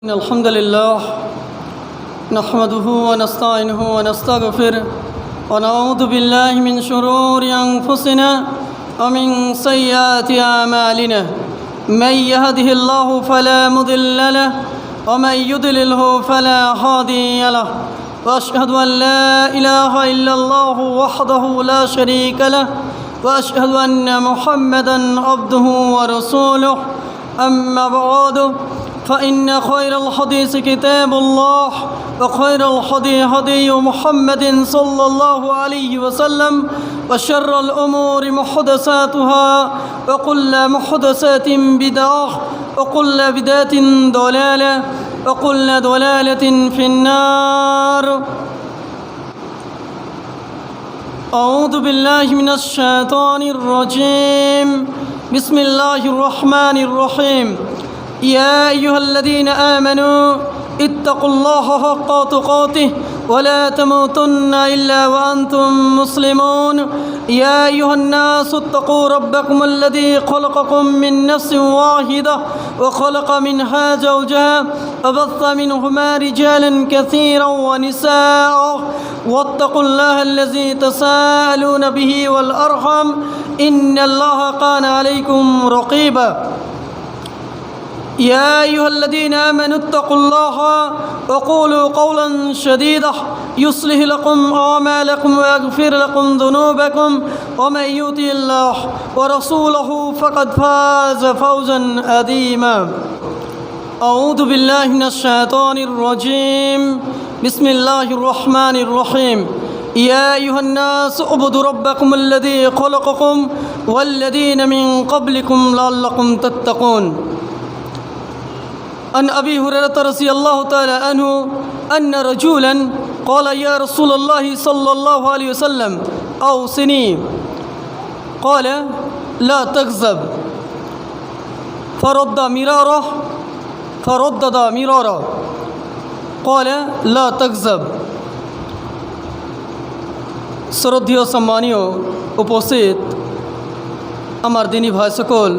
الحمد لله نحمده ونستعينه ونستغفره ونعوذ بالله من شرور أنفسنا ومن سيئات أعمالنا من يهده الله فلا مضل له ومن يضلله فلا هادي له وأشهد أن لا إله إلا الله وحده لا شريك له وأشهد أن محمدا عبده ورسوله أما بعد فإن خير الحديث كتاب الله وخير الهدي هدي محمد صلى الله عليه وسلم وشر الأمور محدثاتها وكل محدثات بدعة وكل بدعة ضلالة وكل ضلالة في النار. أعوذ بالله من الشيطان الرجيم. بسم الله الرحمن الرحيم. يا أيها الذين آمنوا اتقوا الله حق تقاته ولا تموتن إلا وأنتم مسلمون. يا أيها الناس اتقوا ربكم الذي خلقكم من نفس واحدة وخلق منها زوجها وبث منهما رجالا كثيرا ونساء واتقوا الله الذي تساءلون به والأرحم إن الله كان عليكم رقيبا. يا أيها الذين آمنوا اتقوا الله وقولوا قولا سديدا يصلح لكم أعمالكم ويغفر لكم ذنوبكم ومن يطع الله ورسوله فقد فاز فوزا عظيما. أعوذ بالله من الشيطان الرجيم. بسم الله الرحمن الرحيم. يا أيها الناس اعبدوا ربكم الذي خلقكم والذين من قبلكم لعلكم تتقون. عن أبي هريرة رضي الله تعالى عنه أن رجلا قال يا رسول الله صلى الله عليه وسلم أوصني. قال لا تكذب. فردد مرارا قال لا تكذب. শ্রদ্ধেয় সম্মানীয় উপস্থিত আমার দিনী ভাই সকল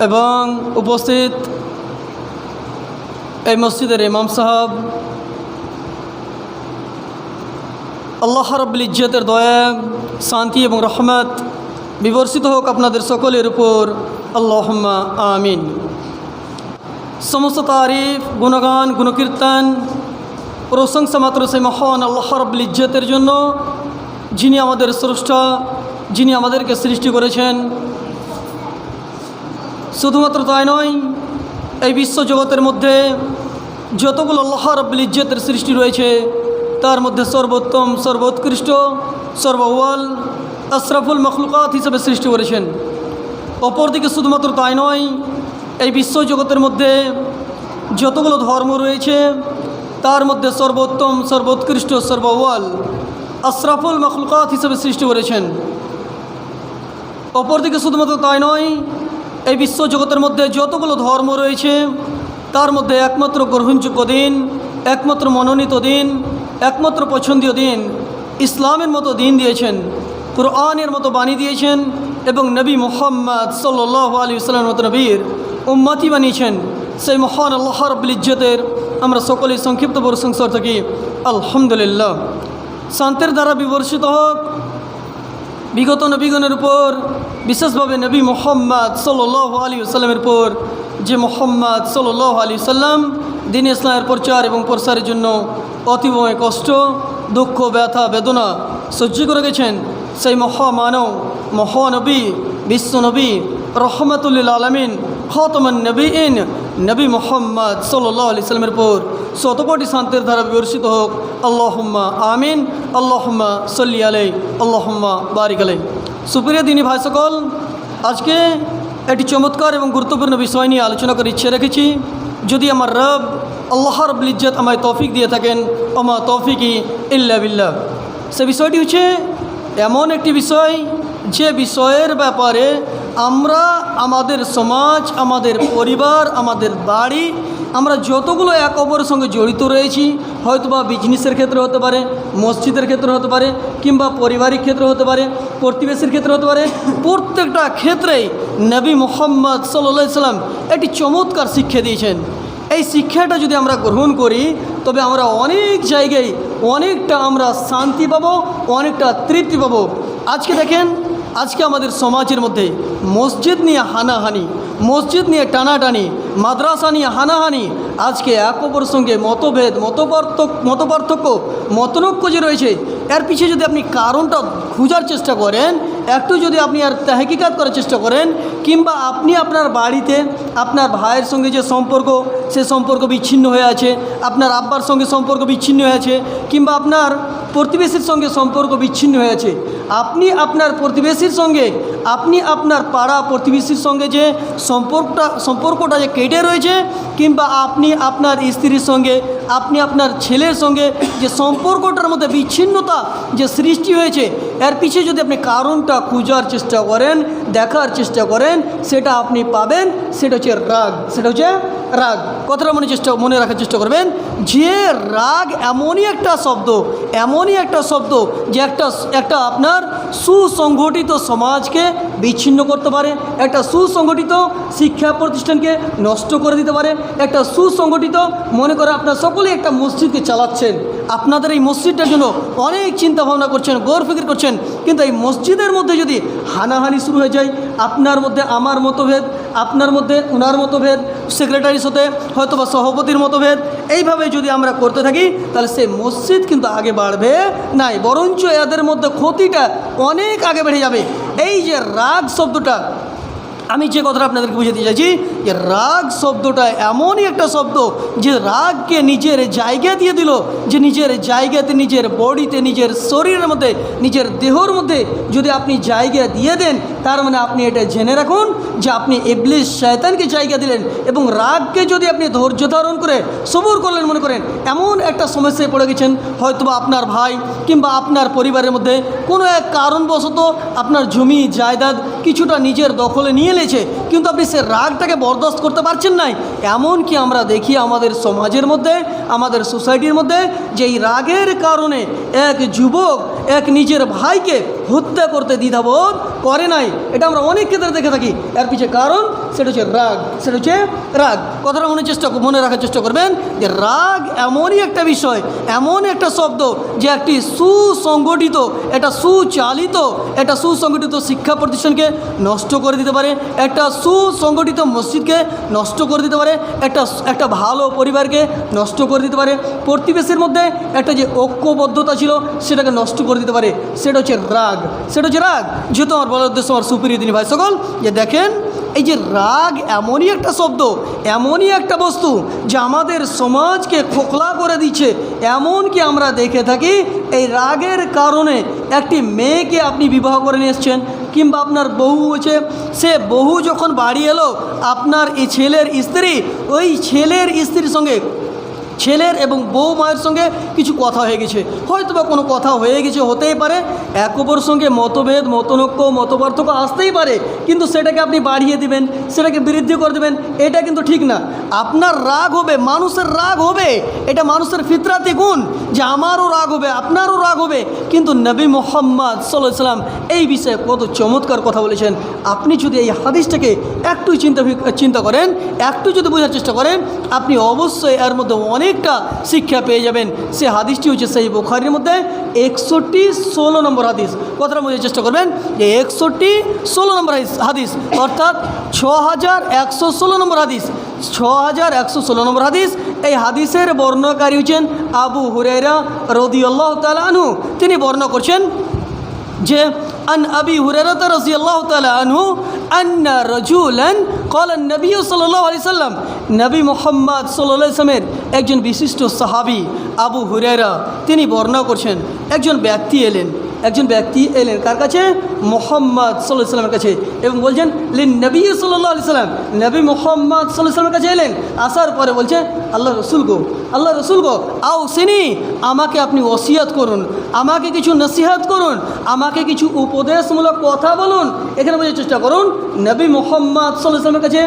এবং উপস্থিত এই মসজিদের ইমাম সাহেব, আল্লাহ রাব্বুল ইজ্জতের দয়া, শান্তি এবং রহমত বিবর্ষিত হোক আপনাদের সকলের উপর, আল্লাহুম্মা আমিন। সমস্ত তারিফ, গুণগান, গুণকীর্তন, প্রশংসা মাত্র সেই মহান আল্লাহ রাব্বুল ইজ্জতের জন্য, যিনি আমাদের স্রষ্টা, যিনি আমাদেরকে সৃষ্টি করেছেন। শুধুমাত্র তাই নয়, এই বিশ্বজগতের মধ্যে যতগুলো আল্লাহ রাব্বুল ইজ্জতের সৃষ্টি রয়েছে তার মধ্যে সর্বোত্তম, সর্বোৎকৃষ্ট, সর্বওয়াল, আশরাফুল মখলুকাত হিসেবে সৃষ্টি করেছেন। অপরদিকে শুধুমাত্র তাই নয়, এই বিশ্বজগতের মধ্যে যতগুলো ধর্ম রয়েছে তার মধ্যে সর্বোত্তম, সর্বোৎকৃষ্ট, সর্বওয়াল, আশরাফুল মখলুকাত হিসেবে সৃষ্টি করেছেন। অপরদিকে শুধুমাত্র তাই নয়, এই বিশ্বজগতের মধ্যে যতগুলো ধর্ম রয়েছে তার মধ্যে একমাত্র গ্রহণযোগ্য দিন, একমাত্র মনোনীত দিন, একমাত্র পছন্দীয় দিন ইসলামের মতো দিন দিয়েছেন, কুরআনের মতো বাণী দিয়েছেন এবং নবী মুহাম্মদ সাল্লাল্লাহু আলাইহি ওয়াসাল্লামের মতো নবীর উম্মতি বানিয়েছেন। সেই মহান আল্লাহ রাব্বুল ইজ্জতের আমরা সকলেই সংক্ষিপ্ত প্রশংসা থাকি আলহামদুলিল্লাহ। শান্তির দ্বারা বিবর্ষিত হোক বিগত নবীগণের উপর, বিশেষভাবে নবী মুহাম্মদ সাল্লাল্লাহু আলাইহি ওয়াসাল্লামের উপর, যে মুহাম্মদ সাল্লাল্লাহু আলাইহি ওয়াসাল্লাম দ্বীন ইসলামের প্রচার এবং প্রসারের জন্য অতীবময় কষ্ট, দুঃখ, ব্যথা, বেদনা সহ্য করে গেছেন। সেই মহামানব, মহানবী, বিশ্বনবী, রহমাতুল লিল আলামিন, খাতামুন নবীন নবী মুহাম্মদ সাল্লাল্লাহু আলাইহি ওয়াসাল্লামের উপর শতকোটি শান্তির ধারা বিবর্ষিত হোক আল্লাহুম্মা আমিন। আল্লাহুম্মা সাল্লি আলাইহি, আল্লাহুম্মা বারিক আলাইহি। সুপ্রিয় দিনী ভাই সকল, আজকে একটি চমৎকার এবং গুরুত্বপূর্ণ বিষয় নিয়ে আলোচনা করার ইচ্ছে রেখেছি। যদি আমার রব আল্লাহ রাব্বুল ইজ্জত আমায় তৌফিক দিয়ে থাকেন, ওমা তৌফিকি ইল্লা বিল্লাহ। সে বিষয়টি হচ্ছে এমন একটি বিষয় যে বিষয়ের ব্যাপারে আমরা আমাদের সমাজ, আমাদের পরিবার, আমাদের বাড়ি, আমরা যতগুলো এক অপরের সঙ্গে জড়িত রয়েছি, হয়তোবা বিজনেসের ক্ষেত্রে হতে পারে, মসজিদের ক্ষেত্রে হতে পারে, কিংবা পারিবারিক ক্ষেত্রে হতে পারে, প্রতিবেশীর ক্ষেত্রে হতে পারে, প্রত্যেকটা ক্ষেত্রেই নবী মুহাম্মদ সাল্লাল্লাহু আলাইহি সাল্লাম একটি চমৎকার শিক্ষা দিয়েছেন। এই শিক্ষাটা যদি আমরা গ্রহণ করি তবে আমরা অনেক জায়গায় অনেকটা আমরা শান্তি পাবো, অনেকটা তৃপ্তি পাবো। আজকে দেখেন, আজকে আমাদের সমাজের মধ্যে মসজিদ নিয়ে হানাহানি, মসজিদ নিয়ে টানাটানি, মাদ্রাসা নিয়ে হানাহানি, আজকে এক অপরের সঙ্গে মতভেদ, মতপার্থক্য, মতনৈক্য যে রয়েছে, এর পিছিয়ে যদি আপনি কারণটা খোঁজার চেষ্টা করেন, একটু যদি আপনি আর তাহকিকাত করার চেষ্টা করেন, কিংবা আপনি আপনার বাড়িতে আপনার ভাইয়ের সঙ্গে যে সম্পর্ক, সে সম্পর্ক বিচ্ছিন্ন হয়ে আছে, আপনার আব্বার সঙ্গে সম্পর্ক বিচ্ছিন্ন হয়ে আছে, কিংবা আপনার প্রতিবেশীর সঙ্গে সম্পর্ক বিচ্ছিন্ন হয়ে আছে, আপনি আপনার প্রতিবেশীর সঙ্গে, আপনি আপনার পাড়া প্রতিবেশীর সঙ্গে যে সম্পর্কটা যে কেটে রয়েছে, কিংবা আপনি আপনার স্ত্রীর সঙ্গে, আপনি আপনার ছেলের সঙ্গে যে সম্পর্কটার মধ্যে বিচ্ছিন্নতা যে সৃষ্টি হয়েছে, এর পিছিয়ে যদি আপনি কারণটা খোঁজার চেষ্টা করেন, দেখার চেষ্টা করেন, সেটা আপনি পাবেন। সেটা হচ্ছে রাগ। সেটা হচ্ছে রাগ। কথাটা মনে রাখার চেষ্টা করবেন যে রাগ এমনই একটা শব্দ, এমনই একটা শব্দ যে একটা আপনার সুসংগঠিত সমাজকে বিচ্ছিন্ন করতে পারে, একটা সুসংগঠিত শিক্ষা প্রতিষ্ঠানকে নষ্ট করে দিতে পারে, একটা সুসংগঠিত, মনে করে আপনার সকলেই একটা মসজিদকে চালাচ্ছেন, আপনাদের এই মসজিদটার জন্য অনেক চিন্তা ভাবনা করছেন, গৌর ফিকির করছেন, কিন্তু এই মসজিদের মধ্যে যদি হানাহানি শুরু হয়ে যায়, আপনার মধ্যে আমার মতভেদ, আপনার মধ্যে ওনার মতভেদ, সেক্রেটারির সাথে হয়তো বা সভাপতির মতভেদ, এইভাবে যদি আমরা করতে থাকি, তাহলে সেই মসজিদ কিন্তু আগে বাড়বে নাই, বরঞ্চ এদের মধ্যে ক্ষতিটা অনেক আগে বেড়ে যাবে। এই যে রাগ শব্দটা, আমি যে কথাটা আপনাদেরকে বুঝাতে চাইছি, যে রাগ শব্দটা এমনই একটা শব্দ যে রাগকে নিজের জায়গা দিয়ে দিল, যে নিজের জায়গাতে, নিজের বডিতে, নিজের শরীরের মধ্যে, নিজের দেহর মধ্যে যদি আপনি জায়গা দিয়ে দেন, তার মানে আপনি এটা জেনে রাখুন যে আপনি ইবলিস শয়তানকে জায়গা দিলেন। এবং রাগকে যদি আপনি ধৈর্য ধারণ করে সবুর করলেন, মনে করেন এমন একটা সমস্যায় পড়ে গেছেন, হয়তোবা আপনার ভাই কিংবা আপনার পরিবারের মধ্যে কোনো এক কারণবশত আপনার জমি জায়দাদ কিছুটা নিজের দখলে নিয়ে এলেছে, কিন্তু আপনি সে রাগটাকে বরদাস্ত করতে পারছেন নাই। এমনকি আমরা দেখি আমাদের সমাজের মধ্যে, আমাদের সোসাইটির মধ্যে, যে এই রাগের কারণে এক যুবক এক নিজের ভাইকে হত্যা করতে দ্বিধাবোধ করে নাই। এটা আমরা অনেক ক্ষেত্রে দেখে থাকি। এর পিছিয়ে কারণ সেটা হচ্ছে রাগ। সেটা হচ্ছে রাগ। কথাটা মনে রাখার চেষ্টা করবেন যে রাগ এমনই একটা বিষয়, এমন একটা শব্দ যে একটি সুসংগঠিত, একটা সুচালিত, একটা সুসংগঠিত শিক্ষা প্রতিষ্ঠানকে নষ্ট করে দিতে পারে, একটা সুসংগঠিত মসজিদকে নষ্ট করে দিতে পারে, একটা ভালো পরিবারকে নষ্ট করে দিতে পারে, প্রতিবেশীর মধ্যে একটা যে ঐক্যবদ্ধতা ছিল সেটাকে নষ্ট করে দিতে পারে। সেটা হচ্ছে রাগ। সেটা হচ্ছে রাগ। যেহেতু আমার বলার উদ্দেশ্য আমার সুপ্রিয় দিনী ভাই সকল, যে দেখেন এই যে রাগ এমনই একটা শব্দ, এমনই একটা বস্তু যে আমাদের সমাজকে খোকলা করে দিচ্ছে। এমনকি আমরা দেখে থাকি এই রাগের কারণে একটি মেয়েকে আপনি বিবাহ করে নিয়ে এসছেন, কিংবা আপনার বউ হয়েছে, সে বহু যখন বাড়ি এলো, আপনার এই ছেলের স্ত্রী, ওই ছেলের স্ত্রীর সঙ্গে, ছেলের এবং বউ মায়ের সঙ্গে কিছু কথা হয়ে গেছে, হয়তো বা কোনো কথা হয়ে গেছে, হতেই পারে এক অপরের সঙ্গে মতভেদ, মতনৈক্য, মতপার্থক্য আসতেই পারে, কিন্তু সেটাকে আপনি বাড়িয়ে দিবেন, সেটাকে বৃদ্ধি করে দেবেন, এটা কিন্তু ঠিক না। আপনার রাগ হবে, মানুষের রাগ হবে, এটা মানুষের ফিতরাতি গুণ যে আমারও রাগ হবে, আপনারও রাগ হবে। কিন্তু নবী মুহাম্মদ সাল্লাল্লাহু আলাইহি ওয়াসাল্লাম এই বিষয়ে কত চমৎকার কথা বলেছেন। আপনি যদি এই হাদিসটাকে একটু চিন্তা করেন, একটু যদি বোঝার চেষ্টা করেন, আপনি অবশ্যই এর মধ্যে অনেকটা শিক্ষা পেয়ে যাবেন। সে হাদিসটি হচ্ছে সেই বুখারীর মধ্যে 61-16 নম্বর হাদিস। কথাটা বোঝার চেষ্টা করবেন যে 61-16 নম্বর হাদিস, অর্থাৎ 6116 নম্বর হাদিস, 6116 নম্বর হাদিস। এই হাদিসের বর্ণনাকারী হচ্ছেন আবু হুরায়রা রাদিয়াল্লাহু তাআলা আনহু। তিনি বর্ণনা করছেন যে আন আবি হুরায়রা রাদিয়াল্লাহু তাআলা আনহু আন্না রাজুলান ক্বালা নবী সাল্লাল্লাহু আলাইহি সাল্লাম, নবী মুহাম্মদ সাল্লাল্লাহু আলাইহি সাল্লামের একজন বিশিষ্ট সাহাবী আবু হুরায়রা তিনি বর্ণনা করছেন, একজন ব্যক্তি এলেন কার কাছে? মুহাম্মদ সাল্লাল্লাহু আলাইহি সাল্লামের কাছে, এবং বলছেন লিন নবী সাল্লাল্লাহু আলাইহি সাল্লাম, নবী মুহাম্মদ সাল্লাল্লাহু আলাইহি সাল্লামের কাছে এলেন। আসার পরে বলছে আল্লাহ রসুল গো, আল্লাহ রসুল গো আউসিনি, আমাকে আপনি ওসিয়াত করুন, আমাকে কিছু নসিহত করুন, আমাকে কিছু উপদেশমূলক কথা বলুন। এখানে বোঝার চেষ্টা করুন, নবী মুহাম্মদ সাল্লাল্লাহু আলাইহি ওয়াসাল্লামের কাছে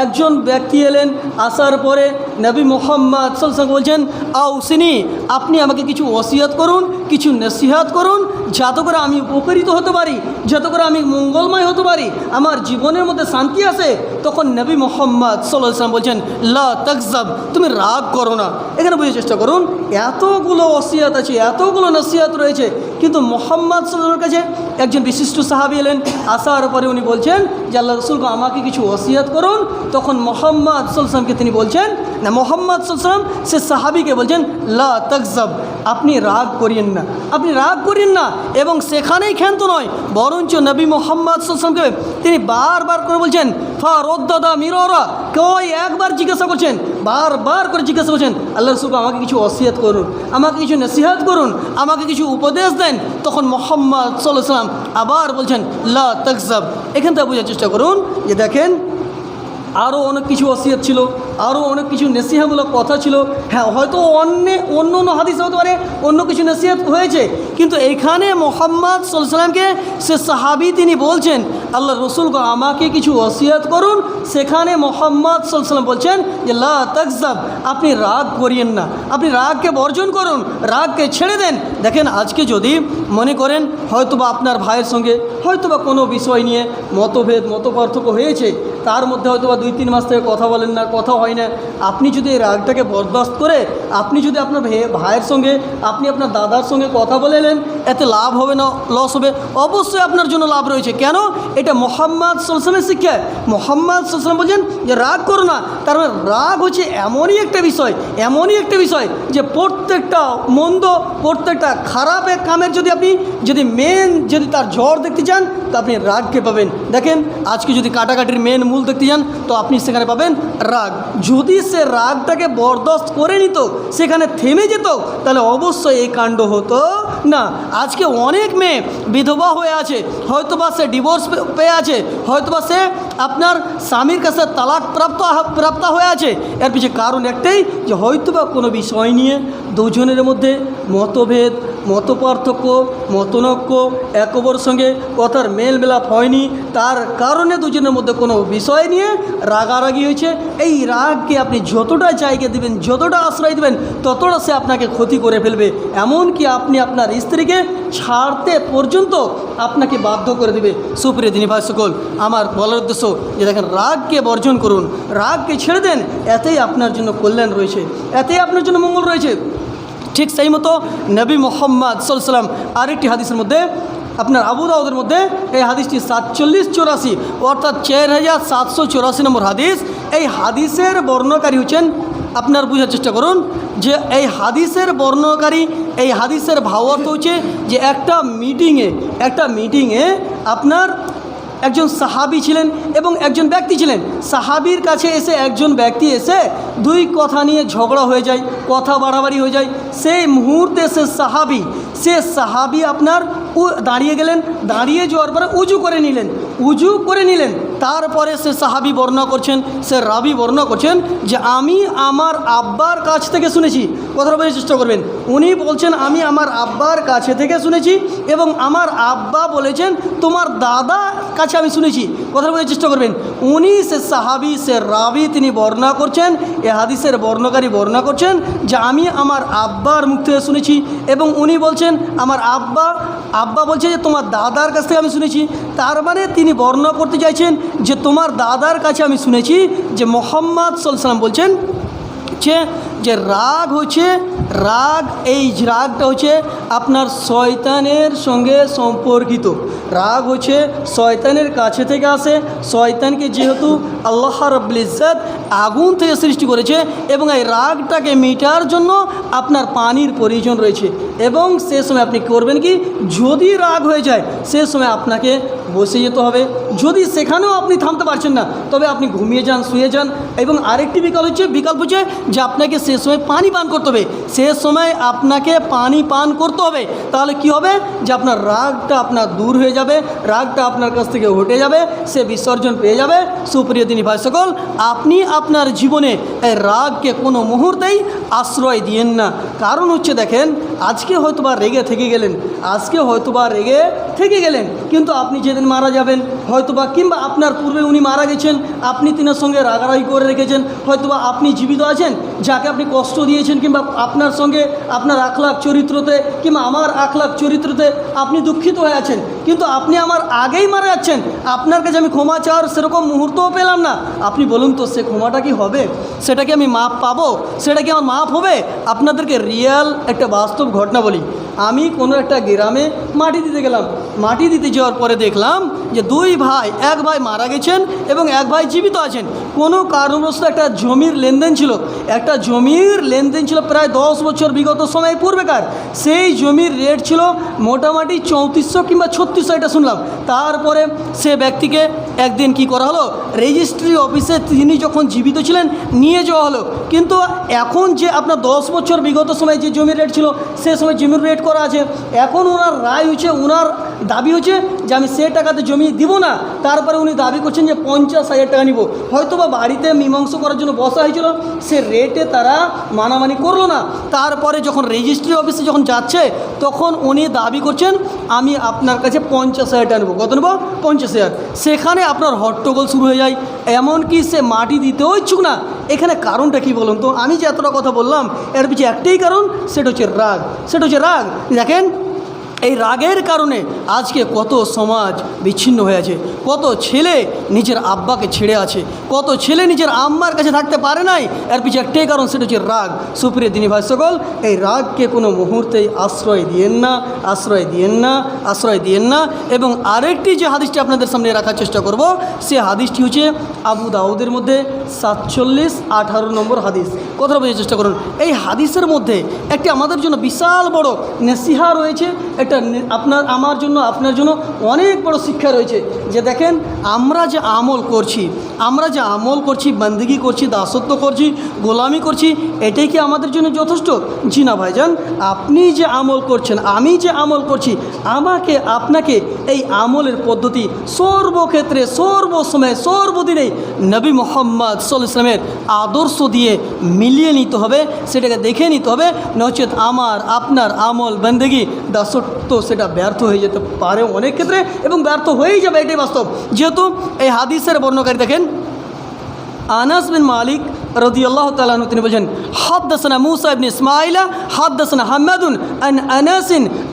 একজন ব্যক্তি এলেন, আসার পরে নবী মুহাম্মদ সাল্লাল্লাহু আলাইহি ওয়াসাল্লাম বলছেন আউসিনি, আপনি আমাকে কিছু ওসিয়াত করুন, কিছু নসিহত করুন, যাতে করে আমি উপকৃত হতে পারি, যাতে করে আমি মঙ্গলময় হতে পারি, আমার জীবনের মধ্যে শান্তি আসে। তখন নবী মুহাম্মদ সাল্লাল্লাহু আলাইহি ওয়াসাল্লাম বলছেন লা তাকজাব, তুমি রাগ করো না। এখানে বোঝার চেষ্টা করুন, এতগুলো ওসিয়াত আছে, এতগুলো নসিহত রয়েছে, কিন্তু মুহাম্মদ সাল্লাল্লাহু আলাইহি ওয়াসাল্লামের কাছে একজন বিশিষ্ট সাহাবী এলেন, আসার পরে উনি বলছেন যে আল্লাহ রসুলকে আমাকে কিছু ওসিয়াত করুন। তখন মুহাম্মদ সাল্লাল্লাহু আলাইহি ওয়াসাল্লামকে তিনি বলছেন না, মুহাম্মদ সাল্লাল্লাহু আলাইহি ওয়াসাল্লাম সে সাহাবীকে বলছেন লা তাকজাব, আপনি রাগ করিয়েন না, আপনি রাগ করিয়েন না। এবং সেখানেই ক্ষান্ত নয়, বরঞ্চ নবী মুহাম্মদ সাল্লাল্লাহু আলাইহি ওয়াসাল্লামকে তিনি বারবার করে বলছেন ফারদ্দাদা মিরারা, কই একবার জিজ্ঞাসা করছেন, বারবার করে জিজ্ঞাসা করছেন আল্লাহ রসুল আমাকে কিছু ওসিয়াত করুন, আমাকে কিছু নসিহত করুন, আমাকে কিছু উপদেশ দেন। তখন মুহাম্মদ সাল্লাল্লাহু আলাইহি ওয়াসাল্লাম আবার বলছেন লা তাকজাব। এখান থেকে বোঝার চেষ্টা করুন যে দেখেন আরও অনেক কিছু ওসিয়ত ছিল, আরও অনেক কিছু নসিহতমূলক কথা ছিল। হ্যাঁ, হয়তো অন্য হাদিসে হতে পারে অন্য কিছু নসিহত হয়েছে, কিন্তু এইখানে মুহাম্মদ সাল্লাল্লাহু আলাইহি ওয়াসাল্লামকে সে সাহাবী তিনি বলছেন আল্লাহ রসুলকে আমাকে কিছু ওসিয়ত করুন। সেখানে মুহাম্মদ সাল্লাল্লাহু আলাইহি ওয়াসাল্লাম বলছেন যে লা তাকজাব, আপনি রাগ করিয়েন না, আপনি রাগকে বর্জন করুন, রাগকে ছেড়ে দেন। দেখেন আজকে যদি মনে করেন হয়তোবা আপনার ভাইয়ের সঙ্গে হয়তোবা কোনো বিষয় নিয়ে মতভেদ মতপার্থক্য হয়েছে, তার মধ্যে হয়তোবা 2-3 মাস থেকে কথা বলেন না, কথা হয় না, আপনি যদি এই রাগটাকে বরদাস্ত করে আপনি যদি আপনার ভাইয়ের সঙ্গে আপনি আপনার দাদার সঙ্গে কথা বলে এলেন, এতে লাভ হবে না লস হবে? অবশ্যই আপনার জন্য লাভ রয়েছে। কেন? এটা মুহাম্মদ সাল্লাল্লাহু আলাইহি ওয়াসাল্লামের শিক্ষা। মুহাম্মদ সাল্লাল্লাহু আলাইহি ওয়াসাল্লাম বলছেন যে রাগ করো না। তার মানে রাগ হচ্ছে এমনই একটা বিষয় যে প্রত্যেকটা মন্দ, প্রত্যেকটা খারাপ এক কামের যদি তার ঝড় দেখতে চান তো আপনি রাগকে পাবেন। দেখেন আজকে যদি কাটাকাটির মেন মূল দেখতে যান তো আপনি সেখানে পাবেন রাগ। যদি সে রাগটাকে বরদাস্ত করে নিত, সেখানে থেমে যেত, তাহলে অবশ্যই এই কাণ্ড হতো না। আজকে অনেক মেয়ে বিধবা হয়ে আছে, হয়তোবা সে ডিভোর্স পেয়ে আছে, হয়তোবা সে আপনার স্বামীর কাছে তালাক প্রাপ্ত হয়ে আছে। এর পিছিয়ে কারণ একটাই যে হয়তোবা কোনো বিষয় নিয়ে দুজনের মধ্যে মতভেদ, মতপার্থক্য, মতনৈক্য, একে অপরের সঙ্গে কথার মেল মেলাপ হয়নি, তার কারণে দুজনের মধ্যে কোনো বিষয় নিয়ে রাগারাগি হয়েছে। এই রাগকে আপনি যতটা জায়গা দেবেন, যতটা আশ্রয় দেবেন, ততটা সে আপনাকে ক্ষতি করে ফেলবে। এমনকি আপনি আপনার স্ত্রীকে ছাড়তে পর্যন্ত আপনাকে বাধ্য করে দেবে। সুপ্রিয় দিনী ভাই সকল, আমার বলার উদ্দেশ্য যে দেখেন রাগকে বর্জন করুন, রাগকে ছেড়ে দেন, এতেই আপনার জন্য কল্যাণ রয়েছে, এতেই আপনার জন্য মঙ্গল রয়েছে। ঠিক সেই মতো নবী মুহাম্মদ সাল্লাল্লাহু আলাইহি ওয়াসাল্লাম আরেকটি হাদিসের মধ্যে, আপনার আবু দাউদের মধ্যে এই হাদিসটি 4784 অর্থাৎ 4784 নম্বর হাদিস। এই হাদিসের বর্ণনাকারী হচ্ছেন, আপনার বোঝার চেষ্টা করুন যে এই হাদিসের বর্ণনাকারী, এই হাদিসের ভাবার্থ হচ্ছে যে একটা মিটিংয়ে আপনার একজন সাহাবী ছিলেন এবং একজন ব্যক্তি ছিলেন। সাহাবীর কাছে এসে একজন ব্যক্তি এসে দুই কথা নিয়ে ঝগড়া হয়ে যায়, কথা বাড়াবাড়ি হয়ে যায়। সেই মুহূর্তে সে সাহাবী আপনার দাঁড়িয়ে গেলেন, দাঁড়িয়ে যাওয়ার পরে উজু করে নিলেন। তারপরে সে সাহাবী বর্ণনা করছেন, সে রাবি বর্ণনা করছেন যে আমি আমার আব্বার কাছ থেকে শুনেছি। কথাটা বোঝার চেষ্টা করবেন। উনি বলছেন আমি আমার আব্বার কাছে থেকে শুনেছি এবং আমার আব্বা বলেছেন তোমার দাদা কাছে আমি শুনেছি। কথাটা বোঝার চেষ্টা করবেন। উনি সে সাহাবী, সে রাবি, তিনি বর্ণনা করছেন, এ হাদিসের বর্ণনাকারী বর্ণনা করছেন যে আমি আমার আব্বার মুখ থেকে শুনেছি এবং উনি বলছেন আমার আব্বা বলছে যে তোমার দাদার কাছ থেকে আমি শুনেছি। তার মানে তিনি বর্ণনা করতে চাইছেন যে তোমার দাদার কাছে আমি শুনেছি যে মুহাম্মদ সাল্লাল্লাহু আলাইহি ওয়াসাল্লাম বলছেন যে এই রাগটা হচ্ছে আপনার শয়তানের সঙ্গে সম্পর্কিত। রাগ হচ্ছে শয়তানের কাছে থেকে আসে। শয়তানকে যেহেতু আল্লাহ রাব্বুল ইজ্জত আগুন থেকে সৃষ্টি করেছে এবং এই রাগটাকে মেটার জন্য আপনার পানির প্রয়োজন রয়েছে। এবং সে সময় আপনি করবেন কি, যদি রাগ হয়ে যায় সে সময় আপনাকে বসে যেতে হবে। যদি সেখানেও আপনি থামতে পারছেন না, তবে আপনি ঘুমিয়ে যান, শুয়ে যান। এবং আরেকটি বিকল্প হচ্ছে যে আপনাকে সে সময় পানি পান করতে হবে। সে সময় আপনাকে পানি পান করতে হবে। তাহলে কি হবে, যে আপনার রাগটা আপনার দূর হয়ে যাবে, রাগটা আপনার কাছ থেকে হটে যাবে, সে বিসর্জন পেয়ে যাবে। সুপ্রিয় দিনী ভাই সকল, আপনি আপনার জীবনে এই রাগকে কোনো মুহূর্তেই আশ্রয় দিয়েন না। কারণ হচ্ছে দেখেন, আজকে হয়তোবা রেগে থেকে গেলেন, কিন্তু আপনি যেদিন মারা যাবেন হয়তোবা, কিংবা আপনার পূর্বে উনি মারা গেছেন, আপনি তিনার সঙ্গে রাগারাগি করে রেখেছেন, হয়তোবা আপনি জীবিত আছেন, যাকে আপনি কষ্ট দিয়েছেন, কিংবা আপনার সঙ্গে আপনার আখলাক চরিত্রতে কিংবা আমার আখলাক চরিত্রতে আপনি দুঃখিত হয়ে আছেন, কিন্তু আপনি আমার আগেই মারা যাচ্ছেন। আপনার কাছে আমি ক্ষমা চাওয়ার সেরকম মুহূর্তও পেলাম না। আপনি বলুন তো, সে ক্ষমাটা কি হবে? সেটা কি আমি মাপ পাবো? সেটা কি আমার মাপ হবে? আপনাদেরকে রিয়েল একটা বাস্তব ঘটনা বলি। আমি কোনো একটা গ্রামে মাটি দিতে গেলাম। মাটি দিতে যাওয়ার পরে দেখলাম যে দুই ভাই, এক ভাই মারা গেছেন এবং এক ভাই জীবিত আছেন। কোনো কারণবশত একটা জমির লেনদেন ছিল প্রায় 10 বছর বিগত সময় পূর্বেকার। সেই জমির রেট ছিল মোটামুটি 3400 কিংবা 3600, এটা শুনলাম। তারপরে সে ব্যক্তিকে একদিন কি করা হলো, রেজিস্ট্রি অফিসে তিনি যখন জীবিত ছিলেন নিয়ে যাওয়া হলো। কিন্তু এখন যে আপনার 10 বছর বিগত সময় যে জমির রেট ছিল, সে সময় জমির রেট করা আছে। এখন ওনার রায় হচ্ছে, ওনার দাবি হচ্ছে যে আমি সে টাকাতে জমি দিব না। তারপরে উনি দাবি করছেন যে 50,000 টাকা নিব। হয়তোবা বাড়িতে মীমাংসা করার জন্য বসা হয়েছিল, সে রেটে তারা মানামানি করলো না। তারপরে যখন রেজিস্ট্রি অফিসে যখন যাচ্ছে, তখন উনি দাবি করছেন আমি আপনার কাছে 50,000 টাকা নেব। কত নেব? 50,000। সেখানে আপনার হট্টগোল শুরু হয়ে যায়, এমনকি সে মাটি দিতেও ইচ্ছুক না। এখানে কারণটা কি বলুন তো? আমি যে এতটা কথা বললাম, এর পিছনে একটাই কারণ, সেটা হচ্ছে রাগ। দেখেন, এই রাগের কারণে আজকে কত সমাজ বিচ্ছিন্ন হয়ে আছে, কত ছেলে নিজের আব্বাকে ছেড়ে আছে, কত ছেলে নিজের আম্মার কাছে থাকতে পারে নাই। এর পিছনে একটাই কারণ, সেটা হচ্ছে রাগ। সুপ্রিয় দিনী ভাই সকল, এই রাগকে কোনো মুহূর্তেই আশ্রয় দিয়েন না। এবং আরেকটি যে হাদিসটি আপনাদের সামনে রাখার চেষ্টা করব, সে হাদিসটি হচ্ছে আবু দাউদের মধ্যে 47-18 নম্বর হাদিস। কথা বোঝার চেষ্টা করুন। এই হাদিসের মধ্যে একটি আমাদের জন্য বিশাল বড় নেসিহা রয়েছে, একটা আমার জন্য, আপনার জন্য অনেক বড় শিক্ষা রয়েছে। যে দেখেন, আমরা যে আমল করছি, বান্দিগি করছি, দাসত্ব করছি, গোলামি করছি, এটাই কি আমাদের জন্য যথেষ্ট? জি না ভাইজান। আপনি যে আমল করছেন, আমি যে আমল করছি, আমাকে আপনাকে এই আমলের পদ্ধতি সর্বক্ষেত্রে, সর্বসময়, সর্বদিনে নবী মুহাম্মদ সাল্লাল্লাহু আলাইহি ওয়াসাল্লামের আদর্শ দিয়ে মিলিয়ে নিতে হবে, সেটাকে দেখে নিতে হবে। নচেত আমার আপনার আমল বান্দেগি দাসত্ব সেটা ব্যর্থ হয়ে যেতে পারে অনেক ক্ষেত্রে, এবং ব্যর্থ হয়েই যাবে, এটাই বাস্তব। যেহেতু এই হাদিসের বর্ণনাকারী দেখেন, আনাস বিন মালিক রাদিয়াল্লাহু তাআলা আনহু, তিনি বলেন, হাদাসানা মুসা ইবনে ইসমাঈল হাদাসানা হামাদুন আন আনাস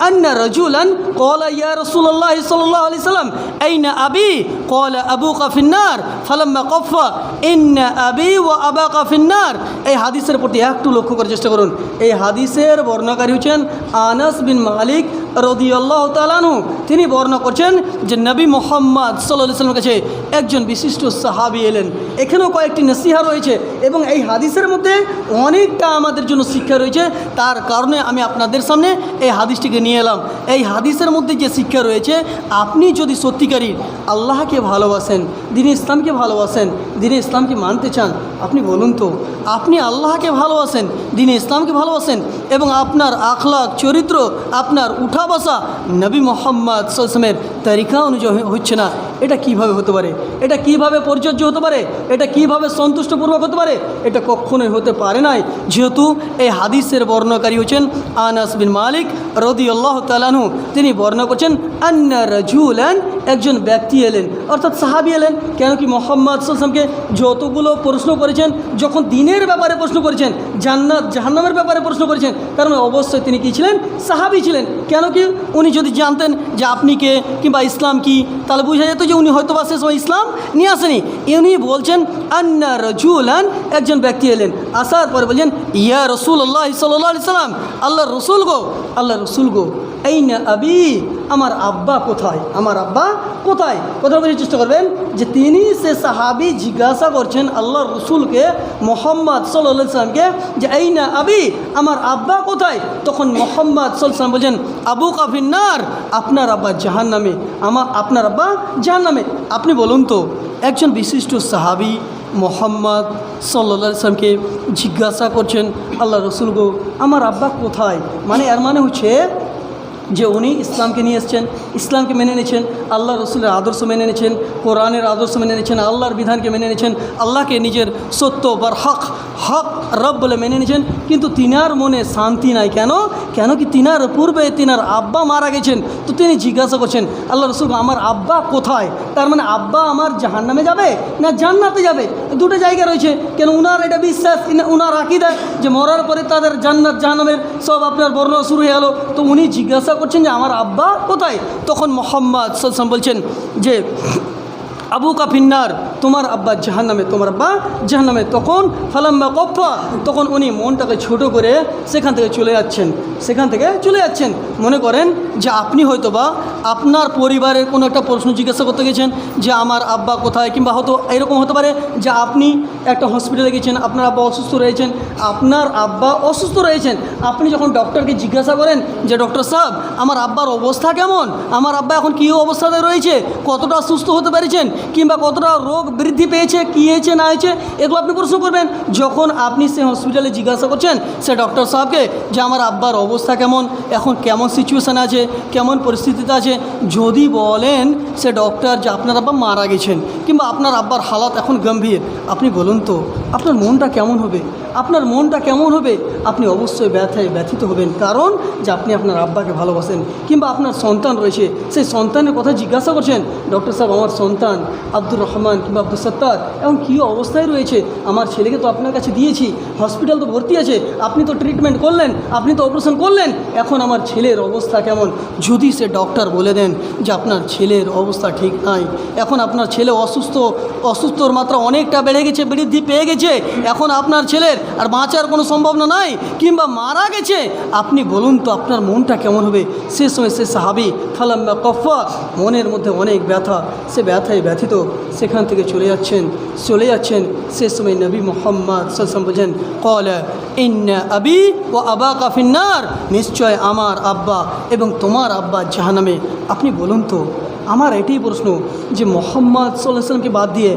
আন্না রাজুলান ক্বালা ইয়া রাসূলুল্লাহ সাল্লাল্লাহু আলাইহি সাল্লাম আইনা আবি ক্বালা আবুকা ফিন্নার ফালাম্মা কাফা ইন্না আবি ওয়া আবাকা ফিন্নার। এই হাদিসের প্রতি একটু লক্ষ্য করার চেষ্টা করুন। এই হাদিসের বর্ণনাকারী হচ্ছেন আনাস বিন মালিক রাদিয়াল্লাহু তাআলা আনহু। তিনি বর্ণনা করছেন যে নবী মুহাম্মদ সাল্লাল্লাহু আলাইহি ওয়াসাল্লামের কাছে একজন বিশিষ্ট সাহাবী এলেন। এখানেও কয়েকটি নসিহা রয়েছে এবং এই হাদিসের মধ্যে অনেকটা আমাদের জন্য শিক্ষা রয়েছে। তার কারণে আমি আপনাদের সামনে এই হাদিসটিকে নিয়ে এলাম। এই হাদিসের মধ্যে যে শিক্ষা রয়েছে, আপনি যদি সত্যিকারই আল্লাহকে ভালোবাসেন, দ্বীন ইসলামকে ভালোবাসেন, দ্বীন ইসলামকে মানতে চান, আপনি বলুন তো, আপনি আল্লাহকে ভালোবাসেন, দ্বীন ইসলামকে ভালোবাসেন, এবং আপনার আখলাক চরিত্র, আপনার উঠা বসা নবী মুহাম্মদ সাল্লাল্লাহু আলাইহি ওয়াসাল্লামের তরিকা অনুযায়ী হচ্ছে না, এটা কিভাবে হতে পারে? এটা কিভাবে পরিচর্য হতে পারে? এটা কিভাবে সন্তুষ্টপূর্বক হতে পারে? এটা কখনোই হতে পারে নাই। যেহেতু এই হাদিসের বর্ণনাকারী হচ্ছেন আনাস বিন মালিক রাদিয়াল্লাহু তাআলা আনহু। তিনি বর্ণনা করছেন, আন্না রাজুলান, একজন ব্যক্তি এলেন, অর্থাৎ সাহাবী এলেন। কেন কি মুহাম্মদ সাল্লাল্লাহু আলাইহি ওয়াসাল্লামকে যতগুলো প্রশ্ন করেছেন, যখন দ্বীনের ব্যাপারে প্রশ্ন করেছেন, জান্নাত জাহান্নামের ব্যাপারে প্রশ্ন করেছেন, কারণ অবশ্যই তিনি কি ছিলেন? সাহাবী ছিলেন। কেন কি উনি যদি জানতেন যে আপনি কে কিংবা ইসলাম কি, তাহলে বোঝা যেত যে উনি হয়তো বা সে সময় ইসলাম নিয়ে আসেনি। উনি বলছেন আন্না রাজুলান, একজন ব্যক্তি এলেন, আসার পরে বলছেন ইয়া রাসূলুল্লাহ সাল্লাল্লাহু আলাইহি সাল্লাম, আল্লাহর রসুল গো। আইনা আবি, আমার আব্বা কোথায়, আমার আব্বা কোথায়। কথা বলার চেষ্টা করবেন যে তিনি সে সাহাবি জিজ্ঞাসা করছেন আল্লাহ রসুলকে, মোহাম্মদ সাল্লাল্লাহু আলাইহি সাল্লামকে, যে আইনা আবি, আমার আব্বা কোথায়। তখন মোহাম্মদ সাল্লাল্লাহু আলাইহি সাল্লাম বলছেন আবু কাফিন্নার, আপনার আব্বা জাহান্নামে, আপনার আব্বা জাহান্নামে। আপনি বলুন তো, একজন বিশিষ্ট সাহাবি মোহাম্মদ সাল্লাল্লাহু আলাইহি সাল্লামকে জিজ্ঞাসা করছেন আল্লাহ রসুল গো, আমার আব্বা কোথায়। মানে এর মানে হচ্ছে যে উনি ইসলামকে নিয়ে এসেছেন, ইসলামকে মেনে নিয়েছেন, আল্লাহ রসুলের আদর্শ মেনে নিয়েছেন, কোরআনের আদর্শ মেনে নিয়েছেন, আল্লাহর বিধানকে মেনে নিয়েছেন, আল্লাহকে নিজের সত্য বার হক রব বলে মেনে নিয়েছেন। কিন্তু তিনার মনে শান্তি নাই। কেন কি তিনার পূর্বে তিনার আব্বা মারা গেছেন। তো তিনি জিজ্ঞাসা করছেন আল্লাহ রসুল আমার আব্বা কোথায়। তার মানে আব্বা আমার জাহান্নামে যাবে না জান্নাতে যাবে, দুটো জায়গা রয়েছে। কেন উনার এটা বিশ্বাস, উনার আকীদা যে মরার পরে তাদের জান্নাত জাহান্নামের সব আপনার বর্ণনা শুরু হয়ে গেল। তো উনি জিজ্ঞাসা করছেন যে আমার আব্বা কোথায়। তখন মোহাম্মদ সাল্লাল্লাহু আলাইহি ওয়াসাল্লাম বলছেন যে আবু কাফিন্নার, তোমার আব্বা জাহান্নামে, তোমার আব্বা জাহান্নামে। তখন ফালাম্মা কফা, তখন উনি মনটাকে ছোট করে সেখান থেকে চলে যাচ্ছেন। মনে করেন যে আপনি হয়তো বা আপনার পরিবারের কোনো একটা প্রশ্ন জিজ্ঞাসা করতে গেছেন যে আমার আব্বা কোথায়, কিংবা হয়তো এরকম হতে পারে যে আপনি একটা হসপিটালে গেছেন, আপনার আব্বা অসুস্থ রয়েছেন, আপনি যখন ডক্টরকে জিজ্ঞাসা করেন যে ডক্টর সাহেব আমার আব্বার অবস্থা কেমন, আমার আব্বা এখন কী অবস্থাতে রয়েছে, কতটা সুস্থ হতে পেরেছেন, কিংবা কতটা রোগ বৃদ্ধি পেয়েছে, কী হয়েছে না হয়েছে, এগুলো আপনি প্রশ্ন করবেন। যখন আপনি সে হসপিটালে জিজ্ঞাসা করছেন সে ডক্টর সাহেবকে যে আমার আব্বার অবস্থা কেমন, এখন কেমন সিচুয়েশান আছে, কেমন পরিস্থিতিতে আছে, যদি বলেন সে ডক্টর যে আপনার আব্বা মারা গেছেন, কিংবা আপনার আব্বার হালাত এখন গম্ভীর, আপনি বলুন তো আপনার মনটা কেমন হবে। আপনি অবশ্যই ব্যথিত হবেন। কারণ যে আপনি আপনার আব্বাকে ভালোবাসেন, কিংবা আপনার সন্তান রয়েছে, সেই সন্তানের কথা জিজ্ঞাসা করছেন ডক্টর সাহেব আমার সন্তান আব্দুর রহমান কিংবা আব্দুল সত্তার এখন কী অবস্থায় রয়েছে, আমার ছেলেকে তো আপনার কাছে দিয়েছি, হসপিটাল তো ভর্তি আছে, আপনি তো ট্রিটমেন্ট করলেন, আপনি তো অপারেশন করলেন, এখন আমার ছেলের অবস্থা কেমন। যদি সে ডক্টর বলে দেন যে আপনার ছেলের অবস্থা ঠিক নাই, এখন আপনার ছেলে অসুস্থর মাত্রা অনেকটা বেড়ে গেছে, বৃদ্ধি পেয়ে গেছে, এখন আপনার ছেলের আর বাঁচার কোনো সম্ভাবনা নাই, কিংবা মারা গেছে, আপনি বলুন তো আপনার মনটা কেমন হবে। সে সময় সে সাহাবি ফালাম্মা কফা, মনের মধ্যে অনেক ব্যথা, সে ব্যথায় ব্যথিত সেখান থেকে চলে যাচ্ছেন। সে সময় নবী মুহাম্মদ সাল্লাল্লাহু আলাইহি ওয়াসাল্লাম বলেন ক্বালা ইন্না আবি ওয়া আবাকা ফিন্নার, নিশ্চয় আমার আব্বা এবং তোমার আব্বা জাহান্নামে। আপনি বলুন তো, আমার এটাই প্রশ্ন যে মোহাম্মদ সাল্লাল্লাহু আলাইহি ওয়াসাল্লামকে বাদ দিয়ে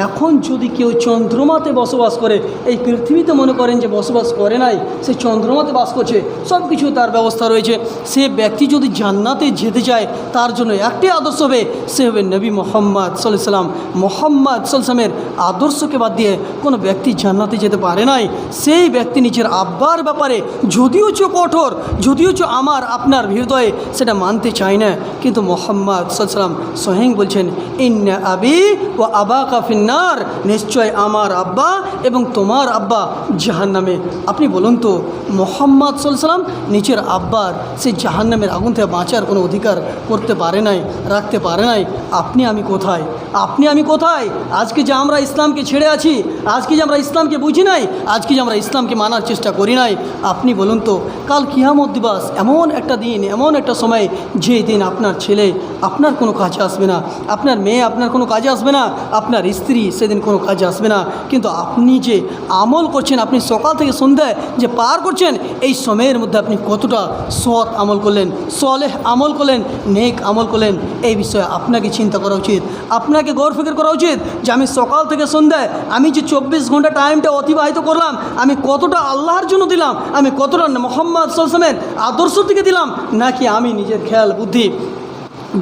এখন যদি কেউ চন্দ্রমাতে বসবাস করে, এই পৃথিবীতে মনে করেন যে বসবাস করে নাই, সে চন্দ্রমাতে বাস করছে, সব কিছু তার ব্যবস্থা রয়েছে, সে ব্যক্তি যদি জান্নাতে যেতে চায় তার জন্য একটি আদর্শ হবে, সে হবে নবী মোহাম্মদ সাল্লাল্লাহু আলাইহি ওয়াসাল্লাম। মোহাম্মদ সাল্লাল্লাহু আলাইহি ওয়াসাল্লামের আদর্শকে বাদ দিয়ে কোনো ব্যক্তি জান্নাতে যেতে পারে নাই। সেই ব্যক্তি নিজের আব্বার ব্যাপারে যদিও কঠোর, যদিও আমার আপনার হৃদয়ে সেটা মানতে চায় না, কিন্তু মোহাম্মদ সাল্লাল্লাহু আলাইহি ওয়াসাল্লাম স্বয়ং বলছেন ইন্না আবি ওয়া আবাকা ফিন্নার, নিশ্চয় আমার আব্বা এবং তোমার আব্বা জাহান্নামে। আপনি বলুন তো মোহাম্মদ সাল্লাল্লাহু আলাইহি ওয়াসাল্লাম নিজের আব্বার সেই জাহান্নামের আগুন থেকে বাঁচার কোনো অধিকার করতে পারে নাই, রাখতে পারে নাই। আপনি আমি কোথায়? আজকে যে আমরা ইসলামকে ছেড়ে আছি, আজকে যে আমরা ইসলামকে বুঝি নাই, আজকে যে আমরা ইসলামকে মানার চেষ্টা করি নাই, আপনি বলুন তো কাল কিয়ামত দিবস এমন একটা দিন, এমন একটা সময়, যে দিন আপনার ছেলে আপনার কোনো কাজে আসবে না, আপনার মেয়ে আপনার কোনো কাজে আসবে না, আপনার স্ত্রী সেদিন কোনো কাজে আসবে না। কিন্তু আপনি যে আমল করছেন, আপনি সকাল থেকে সন্ধ্যায় যে পার করছেন, এই সময়ের মধ্যে আপনি কতটা সৎ আমল করলেন, সলেহ আমল করলেন, নেক আমল করলেন, এই বিষয়ে আপনাকে চিন্তা করা উচিত, আপনাকে গৌর ফিকির করা উচিত যে আমি সকাল থেকে সন্ধ্যায় আমি যে 24 ঘন্টা টাইমটা অতিবাহিত করলাম, আমি কতটা আল্লাহর জন্য দিলাম, আমি কতটা মোহাম্মদ সাল্লাল্লাহু আলাইহি ওয়াসাল্লামের আদর্শ থেকে দিলাম, নাকি আমি নিজের খেয়াল বুদ্ধি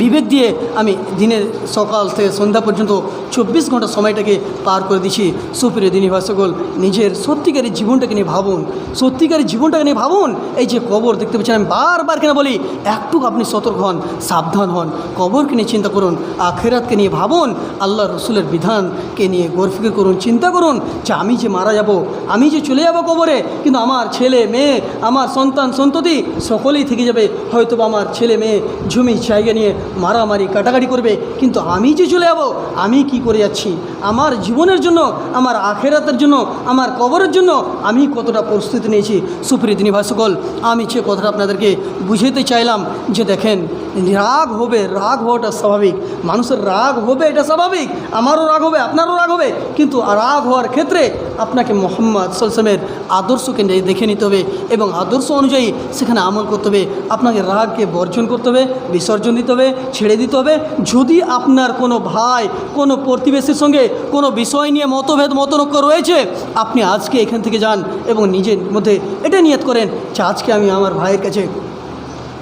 বিবেক দিয়ে আমি দিনের সকাল থেকে সন্ধ্যা পর্যন্ত 24 ঘন্টা সময়টাকে পার করে দিচ্ছি। সুপ্রিয় দিনী ভাই সকল, নিজের সত্যিকারের জীবনটাকে নিয়ে ভাবুন। এই যে কবর দেখতে পাচ্ছেন, আমি বারবার কেন বলি, একটু আপনি সতর্ক হন, সাবধান হন, কবরকে নিয়ে চিন্তা করুন, আখেরাতকে নিয়ে ভাবুন, আল্লাহ রসুলের বিধানকে নিয়ে গৌরফিকির করুন, চিন্তা করুন যে আমি যে মারা যাব, আমি যে চলে যাব কবরে, কিন্তু আমার ছেলে মেয়ে, আমার সন্তান সন্ততি সকলেই থেকে যাবে। হয়তো আমার ছেলে মেয়ে জমি জায়গা নিয়ে মারামারি কাটাকাটি করবে, কিন্তু আমি যে চলে যাবো, আমি কি করে যাচ্ছি, আমার জীবনের জন্য, আমার আখেরাতের জন্য, আমার কবরের জন্য আমি কতটা প্রস্তুতি নিয়েছি। সুপ্রিয় দিনী ভাই সকল, আমি যে কথাটা আপনাদেরকে বুঝাতে চাইলাম যে দেখেন, রাগ হবে, রাগ হওয়াটা স্বাভাবিক, মানুষের রাগ হবে, এটা স্বাভাবিক, আমারও রাগ হবে, আপনারও রাগ হবে, কিন্তু রাগ হওয়ার ক্ষেত্রে আপনাকে মোহাম্মদ সাল্লাল্লাহু আলাইহি ওয়াসাল্লামের আদর্শকে দেখে নিতে হবে এবং আদর্শ অনুযায়ী সেখানে আমল করতে হবে। আপনাকে রাগকে বর্জন করতে হবে, বিসর্জন দিতে হবে, ছেড়ে দিতে হবে। যদি আপনার কোনো ভাই, কোনো প্রতিবেশীর সঙ্গে কোনো বিষয় নিয়ে মতভেদ মতনৈক্য রয়েছে, আপনি আজকে এখান থেকে যান এবং নিজের মধ্যে এটা নিয়ত করেন যে আজকে আমি আমার ভাইয়ের কাছে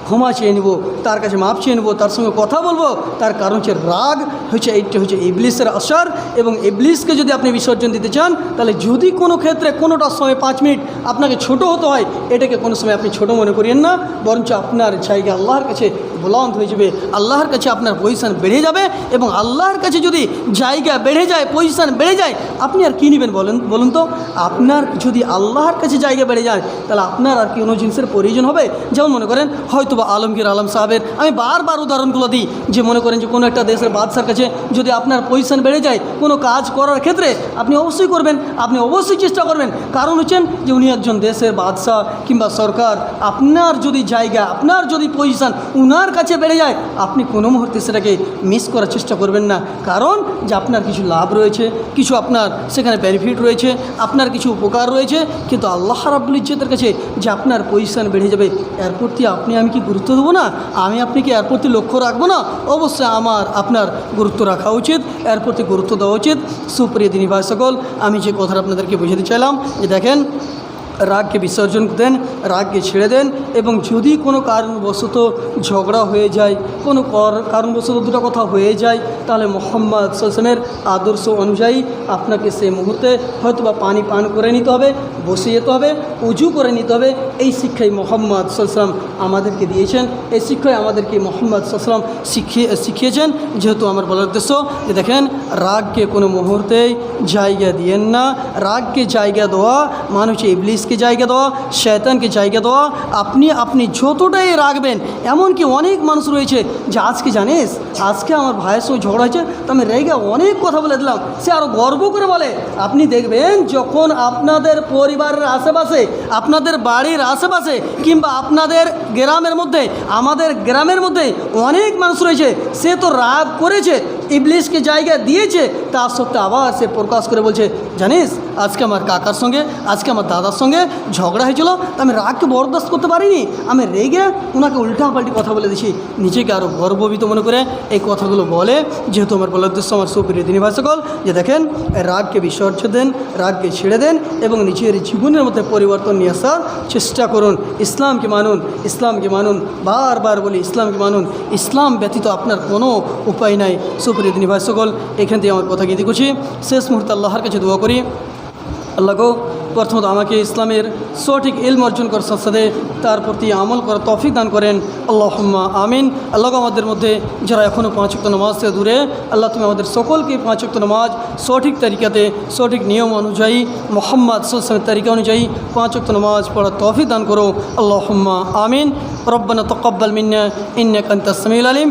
ক্ষমা চেয়ে নেব, তার কাছে মাপ চেয়ে নেব, তার সঙ্গে কথা বলবো। তার কারণ হচ্ছে রাগ হচ্ছে, এইটা হচ্ছে ইবলিসের আসর, এবং ইবলিসকে যদি আপনি বিসর্জন দিতে চান, তাহলে যদি কোনো ক্ষেত্রে কোনোটা সময় 5 মিনিট আপনাকে ছোট হতে হয়, এটাকে কোনো সময় আপনি ছোট মনে করিয়েন না, বরঞ্চ আপনার জায়গা আল্লাহর কাছে বুলন্দ হয়ে যাবে, আল্লাহর কাছে আপনার পজিশান বেড়ে যাবে। এবং আল্লাহর কাছে যদি জায়গা বেড়ে যায়, পজিশান বেড়ে যায়, আপনি আর কী নেবেন বলুন তো? আপনার যদি আল্লাহর কাছে জায়গা বেড়ে যায়, তাহলে আপনার আর কোনো জিনিসের প্রয়োজন হবে? যেমন মনে করেন হয়তো বা আলমগীর আলম সাহেবের, আমি বারবার উদাহরণগুলো দিই, যে মনে করেন যে কোনো একটা দেশের বাদশার কাছে যদি আপনার পজিশান বেড়ে যায় কোনো কাজ করার ক্ষেত্রে, আপনি অবশ্যই করবেন, আপনি অবশ্যই চেষ্টা করবেন। কারণ হচ্ছেন যে উনি একজন দেশের বাদশাহ কিংবা সরকার। আপনার যদি জায়গা, আপনার যদি পজিশান উনার কাছে বেড়ে যায়, আপনি কোনো মুহূর্তে সেটাকে মিস করার চেষ্টা করবেন না। কারণ যে আপনার কিছু লাভ রয়েছে, কিছু আপনার সেখানে বেনিফিট রয়েছে, আপনার কিছু উপকার রয়েছে, কিন্তু আল্লাহ রাব্বুল ইজ্জতের কাছে যে আপনার পজিশান বেড়ে যাবে, এর প্রতি আমি কি গুরুত্ব দেবো না? আপনি কি এর প্রতি লক্ষ্য রাখবো না? অবশ্যই আপনার গুরুত্ব রাখা উচিত, এর প্রতি গুরুত্ব দেওয়া উচিত। সুপ্রিয় দিনী ভাই সকল, আমি যে কথাটা আপনাদেরকে বুঝাতে চাইলাম যে দেখেন, রাগকে বিসর্জন দেন, রাগকে ছেড়ে দেন, এবং যদি কোনো কারণবশত ঝগড়া হয়ে যায়, কোনো কারণবশত দুটো কথা হয়ে যায়, তাহলে মোহাম্মদ সাল্লাল্লাহু আলাইহি ওয়াসাল্লামের আদর্শ অনুযায়ী আপনাকে সেই মুহূর্তে হয়তো বা পানি পান করে নিতে হবে, বসে যেতে হবে, উজু করে নিতে হবে। এই শিক্ষাই মোহাম্মদ সাল্লাল্লাহু আলাইহি ওয়াসাল্লাম আমাদেরকে দিয়েছেন, এই শিক্ষায় আমাদেরকে মোহাম্মদ সাল্লাল্লাহু আলাইহি ওয়াসাল্লাম শিখিয়েছেন। যেহেতু আমার বলার উদ্দেশ্য যে দেখেন, রাগকে কোনো মুহূর্তেই জায়গা দিয়েন না। রাগকে জায়গা দেওয়া মানে হচ্ছে ইবলিস জায়গা দেওয়া, শয়তানকে জায়গা দেওয়া। আপনি যতটাই রাখবেন, এমনকি অনেক মানুষ রয়েছে যে আজকে জানিস, আজকে আমার ভাইয়ের সঙ্গে ঝগড়া হয়েছে, তো আমি রেগে অনেক কথা বলে দিলাম, সে আরও গর্ব করে বলে। আপনি দেখবেন যখন আপনাদের পরিবারের আশেপাশে, আপনাদের বাড়ির আশেপাশে, কিংবা আপনাদের গ্রামের মধ্যে, আমাদের গ্রামের মধ্যে অনেক মানুষ রয়েছে, সে তো রাগ করেছে, ইবলিসকে জায়গা দিয়েছে, তার সত্ত্বেও আবার সে প্রকাশ করে বলছে, জানিস আজকে আমার কাকার সঙ্গে, আজকে আমার দাদার সঙ্গে ঝগড়া হয়েছিল, তো আমি রাগকে বরদাস্ত করতে পারিনি, আমি রেগে ওনাকে উল্টাপাল্টি কথা বলে দিছি। নিজেকে আরও গর্ববিত মনে করে এই কথাগুলো বলে। যেহেতু আমার বলার উদ্দেশ্য আমার সুপ্রিয় দিনী ভাই সকল, যে দেখেন, রাগকে বিসর্জন দেন, রাগকে ছেড়ে দেন, এবং নিজের জীবনের মধ্যে পরিবর্তন নিয়ে আসার চেষ্টা করুন। ইসলামকে মানুন, ইসলামকে মানুন, বারবার বলি ইসলামকে মানুন। ইসলাম ব্যতীত আপনার কোনো উপায় নাই। সুপ্রিয় দিনী ভাই সকল, এখান থেকে আমার কথা গীতি করছি। শেষ মুহূর্তে আল্লাহর কাছে দোয়া করি, আল্লাহকেও প্রথমত আমাকে ইসলামের সঠিক ইলম অর্জন করার সাথে সাথে তার প্রতি আমল করার তৌফিক দান করেন। আল্লাহুম্মা আমিন। আল্লাহ আমাদের মধ্যে যারা এখনও 5 ওয়াক্ত নামাজ থেকে দূরে, আল্লাহ তুমি আমাদের সকলকে 5 ওয়াক্ত নামাজ সঠিক তরিকাতে, সঠিক নিয়ম অনুযায়ী, মোহাম্মদ সাল্লাল্লাহু আলাইহি ওয়াসাল্লামের তরিকা অনুযায়ী 5 ওয়াক্ত নামাজ পড়ার তৌফিক দান করো। আল্লাহুম্মা আমিন। রব্বানা তাকাব্বাল মিন্না ইন্নাকা আনতাস সামিউল আলিম।